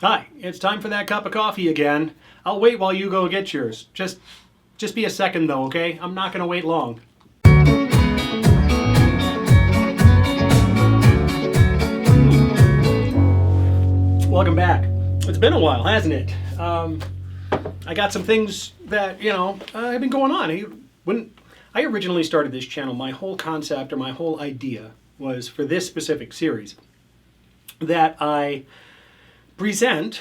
Hi, it's time for that cup of coffee again. I'll wait while you go get yours. Just be a second though, okay? I'm not gonna wait long. Welcome back. It's been a while, hasn't it? I got some things that, have been going on. When I originally started this channel, my whole concept or my whole idea was for this specific series that I present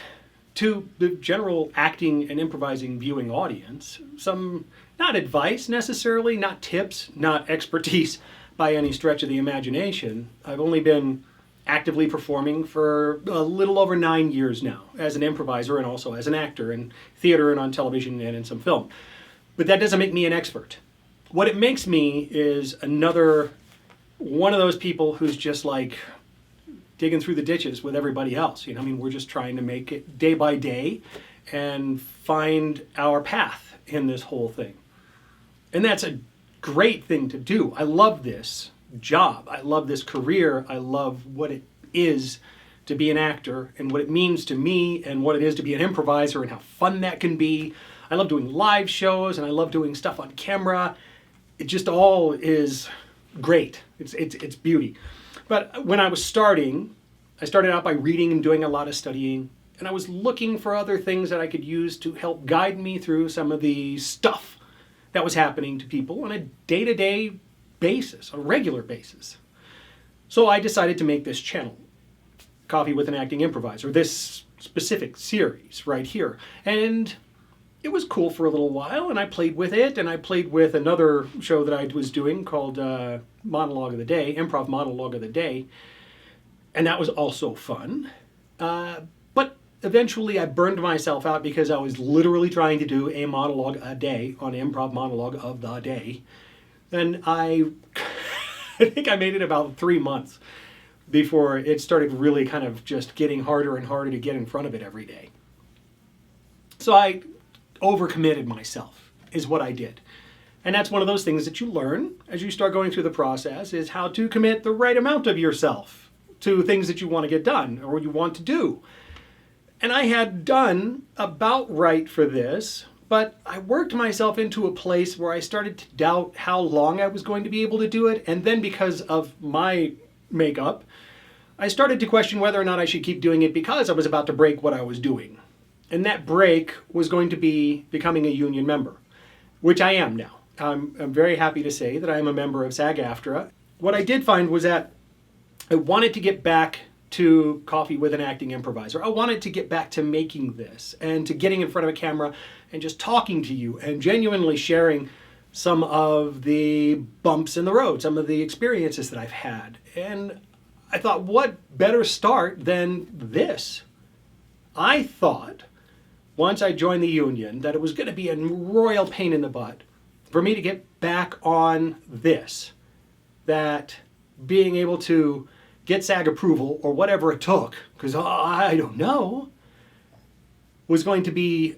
to the general acting and improvising viewing audience some, not advice necessarily, not tips, not expertise by any stretch of the imagination. I've only been actively performing for a little over 9 years now as an improviser and also as an actor in theater and on television and in some film. But that doesn't make me an expert. What it makes me is another one of those people who's just like digging through the ditches with everybody else. We're just trying to make it day by day and find our path in this whole thing. And that's a great thing to do. I love this job. I love this career. I love what it is to be an actor and what it means to me and what it is to be an improviser and how fun that can be. I love doing live shows and I love doing stuff on camera. It just all is great. It's beauty. But when I was starting, I started out by reading and doing a lot of studying, and I was looking for other things that I could use to help guide me through some of the stuff that was happening to people on a day-to-day basis, a regular basis. So I decided to make this channel, Coffee with an Acting Improviser, this specific series right here. And it was cool for a little while, and I played with it, and I played with another show that I was doing called Monologue of the Day, Improv Monologue of the Day, and that was also fun. But eventually I burned myself out because I was literally trying to do a monologue a day on Improv Monologue of the Day. And I think I made it about 3 months before it started really kind of just getting harder and harder to get in front of it every day. So I overcommitted myself is what I did. And that's one of those things that you learn as you start going through the process, is how to commit the right amount of yourself to things that you want to get done or you want to do. And I had done about right for this, but I worked myself into a place where I started to doubt how long I was going to be able to do it. And then because of my makeup, I started to question whether or not I should keep doing it because I was about to break what I was doing. And that break was going to be becoming a union member, which I am now. I'm very happy to say that I am a member of SAG-AFTRA. What I did find was that I wanted to get back to Coffee with an Acting Improviser. I wanted to get back to making this and to getting in front of a camera and just talking to you and genuinely sharing some of the bumps in the road, some of the experiences that I've had. And I thought, what better start than this? I thought, once I joined the union, that it was going to be a royal pain in the butt for me to get back on this. That being able to get SAG approval or whatever it took, because I don't know, was going to be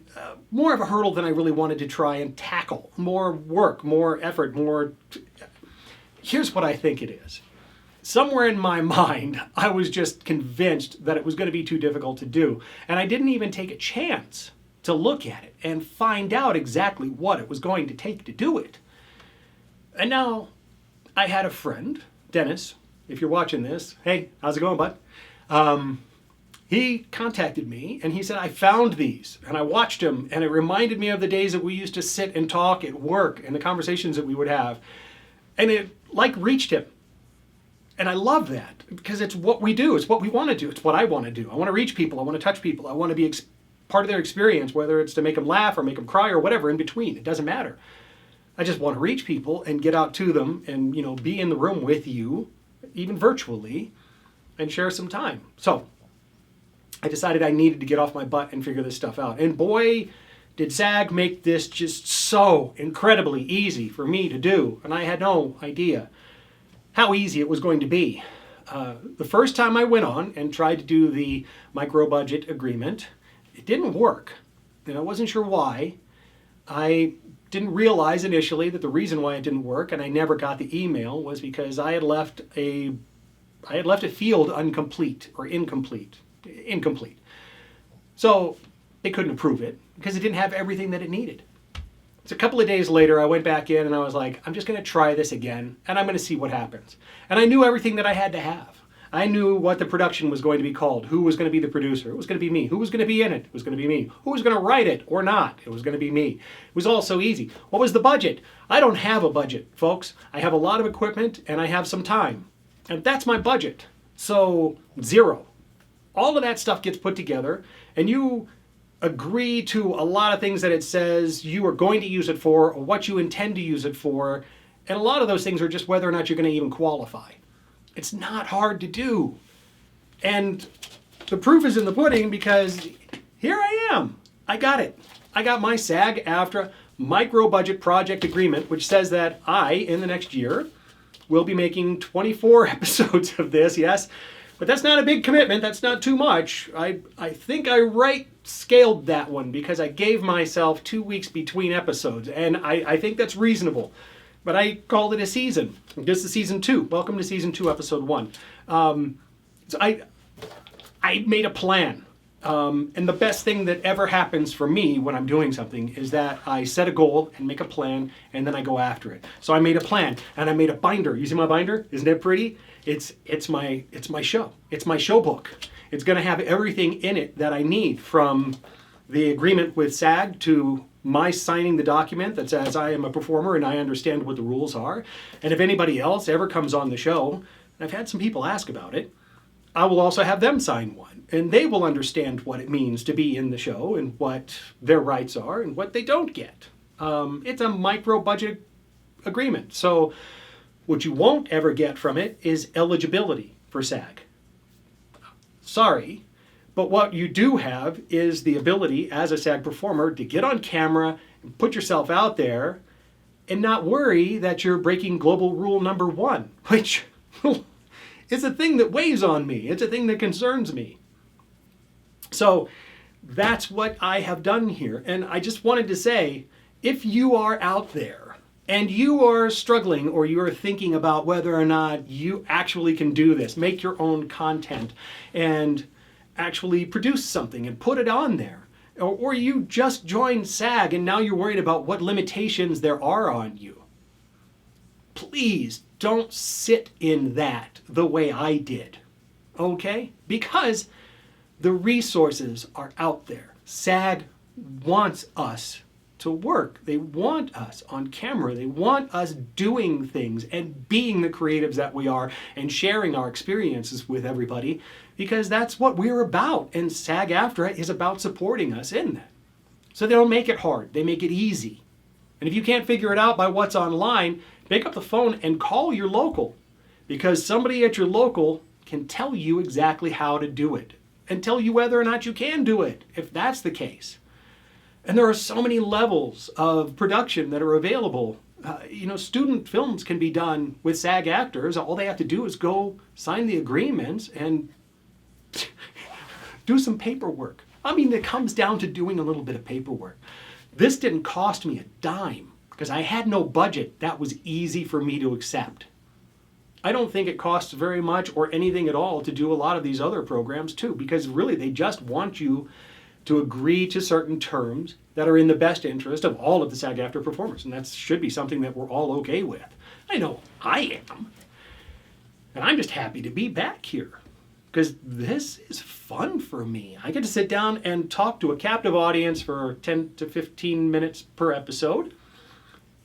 more of a hurdle than I really wanted to try and tackle. More work, more effort, more... Here's what I think it is. Somewhere in my mind, I was just convinced that it was going to be too difficult to do. And I didn't even take a chance to look at it and find out exactly what it was going to take to do it. And now I had a friend, Dennis, if you're watching this, hey, how's it going, bud? He contacted me and he said, I found these and I watched them and it reminded me of the days that we used to sit and talk at work and the conversations that we would have. And it reached him. And I love that because it's what we do. It's what we want to do. It's what I want to do. I want to reach people. I want to touch people. I want to be part of their experience, whether it's to make them laugh or make them cry or whatever in between. It doesn't matter. I just want to reach people and get out to them and, be in the room with you, even virtually, and share some time. So I decided I needed to get off my butt and figure this stuff out. And boy, did SAG make this just so incredibly easy for me to do. And I had no idea how easy it was going to be. The first time I went on and tried to do the micro-budget agreement, it didn't work. And I wasn't sure why. I didn't realize initially that the reason why it didn't work, and I never got the email, was because I had left a field incomplete. So they couldn't approve it because it didn't have everything that it needed. So a couple of days later, I went back in and I was like, I'm just going to try this again and I'm going to see what happens. And I knew everything that I had to have. I knew what the production was going to be called, who was going to be the producer. It was going to be me. Who was going to be in it? It was going to be me. Who was going to write it or not? It was going to be me. It was all so easy. What was the budget? I don't have a budget, folks. I have a lot of equipment and I have some time. And that's my budget. So 0. All of that stuff gets put together and you agree to a lot of things that it says you are going to use it for or what you intend to use it for. And a lot of those things are just whether or not you're going to even qualify. It's not hard to do. And the proof is in the pudding because here I am. I got it. I got my SAG-AFTRA micro budget project agreement, which says that I, in the next year, will be making 24 episodes of this, yes. But that's not a big commitment. That's not too much. I think I right-scaled that one because I gave myself 2 weeks between episodes. And I think that's reasonable. But I called it a season. This is season 2. Welcome to season 2, episode 1. So I made a plan. And the best thing that ever happens for me when I'm doing something is that I set a goal and make a plan and then I go after it. So I made a plan and I made a binder. You see my binder? Isn't it pretty? It's my show. It's my show book. It's going to have everything in it that I need, from the agreement with SAG to my signing the document that says I am a performer and I understand what the rules are. And if anybody else ever comes on the show, and I've had some people ask about it, I will also have them sign one. And they will understand what it means to be in the show and what their rights are and what they don't get. It's a micro budget agreement. So what you won't ever get from it is eligibility for SAG. Sorry. But what you do have is the ability as a SAG performer to get on camera and put yourself out there and not worry that you're breaking global rule number 1, which is a thing that weighs on me. It's a thing that concerns me. So that's what I have done here. And I just wanted to say, if you are out there and you are struggling or you are thinking about whether or not you actually can do this, make your own content and actually produce something and put it on there. Or you just joined SAG and now you're worried about what limitations there are on you. Please don't sit in that the way I did, okay? Because the resources are out there. SAG wants us to work. They want us on camera. They want us doing things and being the creatives that we are and sharing our experiences with everybody, because that's what we're about. And SAG-AFTRA is about supporting us in that. So they don't make it hard. They make it easy. And if you can't figure it out by what's online, pick up the phone and call your local, because somebody at your local can tell you exactly how to do it and tell you whether or not you can do it, if that's the case. And there are so many levels of production that are available. Student films can be done with SAG actors. All they have to do is go sign the agreements and do some paperwork. I mean, it comes down to doing a little bit of paperwork. This didn't cost me a dime because I had no budget. That was easy for me to accept. I don't think it costs very much or anything at all to do a lot of these other programs too, because really they just want you to agree to certain terms that are in the best interest of all of the SAG-AFTRA performers. And that should be something that we're all okay with. I know I am. And I'm just happy to be back here because this is fun for me. I get to sit down and talk to a captive audience for 10 to 15 minutes per episode.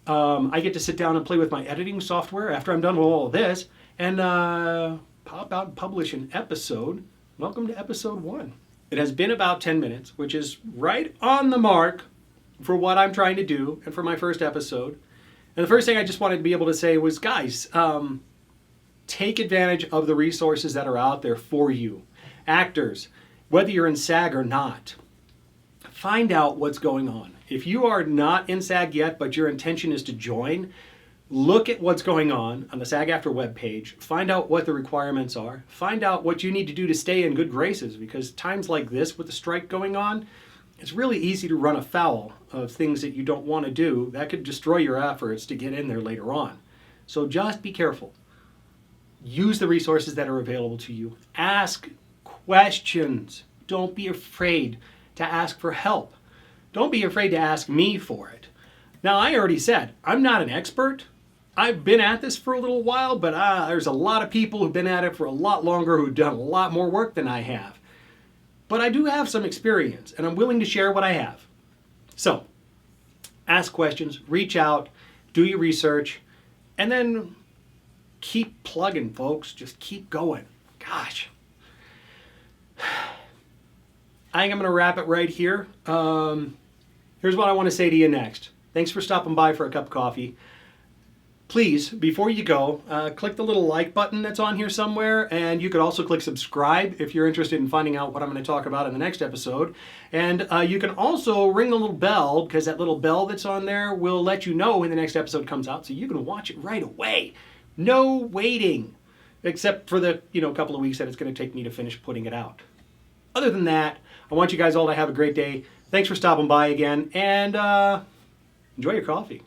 I get to sit down and play with my editing software after I'm done with all of this and pop out and publish an episode. Welcome to episode 1. It has been about 10 minutes, which is right on the mark for what I'm trying to do and for my first episode. And the first thing I just wanted to be able to say was, guys, take advantage of the resources that are out there for you. Actors, whether you're in SAG or not, find out what's going on. If you are not in SAG yet, but your intention is to join, look at what's going on the SAG-AFTRA webpage, find out what the requirements are, find out what you need to do to stay in good graces, because times like this with the strike going on, it's really easy to run afoul of things that you don't want to do that could destroy your efforts to get in there later on. So just be careful. Use the resources that are available to you. Ask questions. Don't be afraid. to ask for help. Don't be afraid to ask me for it. Now, I already said, I'm not an expert. I've been at this for a little while, but there's a lot of people who've been at it for a lot longer who've done a lot more work than I have. But I do have some experience, and I'm willing to share what I have. So, ask questions, reach out, do your research, and then keep plugging, folks. Just keep going. Gosh. I think I'm going to wrap it right here. Here's what I want to say to you next. Thanks for stopping by for a cup of coffee. Please, before you go, click the little like button that's on here somewhere, and you could also click subscribe if you're interested in finding out what I'm going to talk about in the next episode. And you can also ring the little bell, because that little bell that's on there will let you know when the next episode comes out, so you can watch it right away. No waiting, except for the couple of weeks that it's going to take me to finish putting it out. Other than that, I want you guys all to have a great day. Thanks for stopping by again, and enjoy your coffee.